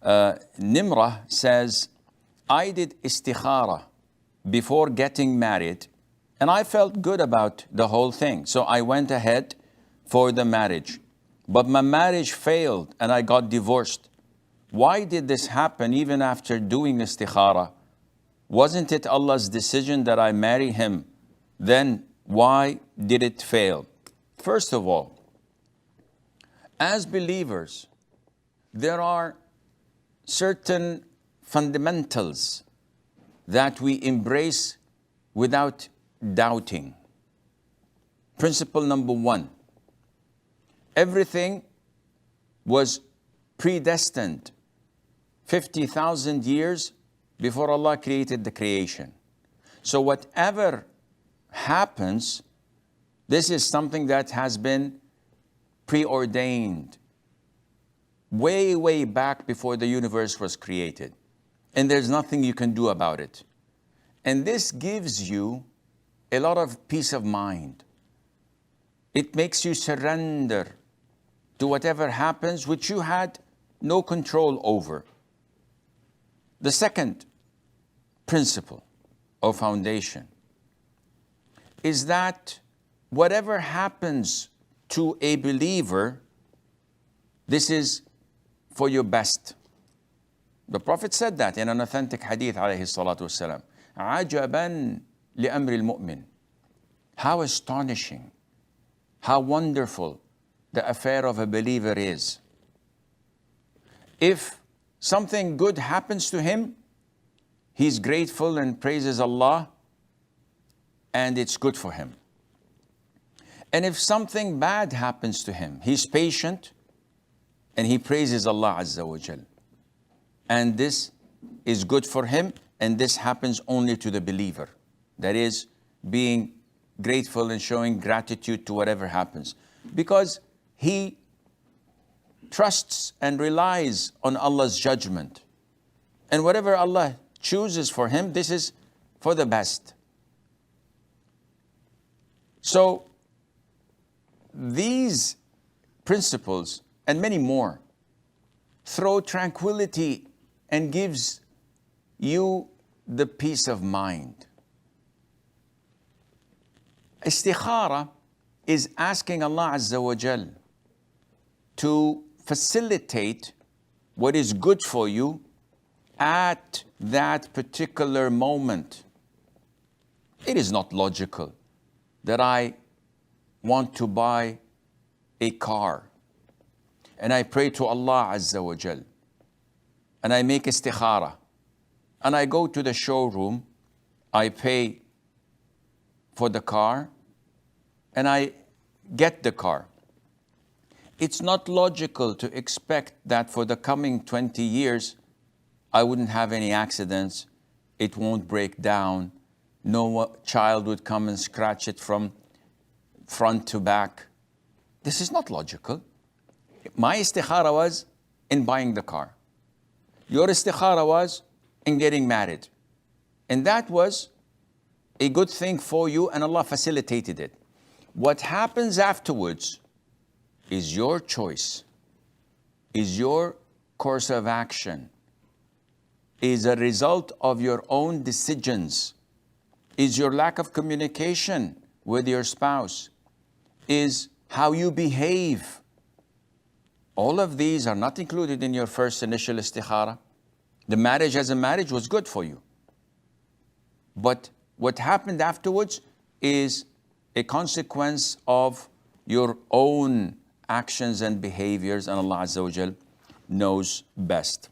Nimrah says, I did istikhara before getting married, and I felt good about the whole thing. So I went ahead for the marriage. But my marriage failed and I got divorced. Why did this happen even after doing istikhara? Wasn't it Allah's decision that I marry him? Then why did it fail? First of all, as believers, there are certain fundamentals that we embrace without doubting. Principle number one, everything was predestined 50,000 years before Allah created the creation. So whatever happens, this is something that has been preordained way, way back before the universe was created. And there's nothing you can do about it. And this gives you a lot of peace of mind. It makes you surrender to whatever happens, which you had no control over. The second principle or foundation is that whatever happens to a believer, this is for your best. The Prophet said that in an authentic hadith, alayhi salatu wasalam. عَجَبًا لِأَمْرِ الْمُؤْمِنِ. How astonishing, how wonderful the affair of a believer is. If something good happens to him, he's grateful and praises Allah, and it's good for him. And if something bad happens to him, he's patient and he praises Allah Azza wa Jal. And this is good for him, and this happens only to the believer. That is, being grateful and showing gratitude to whatever happens. Because he trusts and relies on Allah's judgment. And whatever Allah chooses for him, this is for the best. So, these principles and many more throw tranquility and gives you the peace of mind. Istikhara is asking Allah Azza wa Jal to facilitate what is good for you at that particular moment. It is not logical that I want to buy a car and I pray to Allah Azza wa Jal and I make istikhara and I go to the showroom, I pay for the car and I get the car. It's not logical to expect that for the coming 20 years I wouldn't have any accidents, it won't break down, no child would come and scratch it from front to back. This is not logical. My istikhara was in buying the car. Your istikhara was in getting married. And that was a good thing for you, and Allah facilitated it. What happens afterwards is your choice, is your course of action, is a result of your own decisions, is your lack of communication with your spouse, is how you behave. All of these are not included in your first initial istikhara. The marriage as a marriage was good for you. But what happened afterwards is a consequence of your own actions and behaviors, and Allah Azza wa Jal knows best.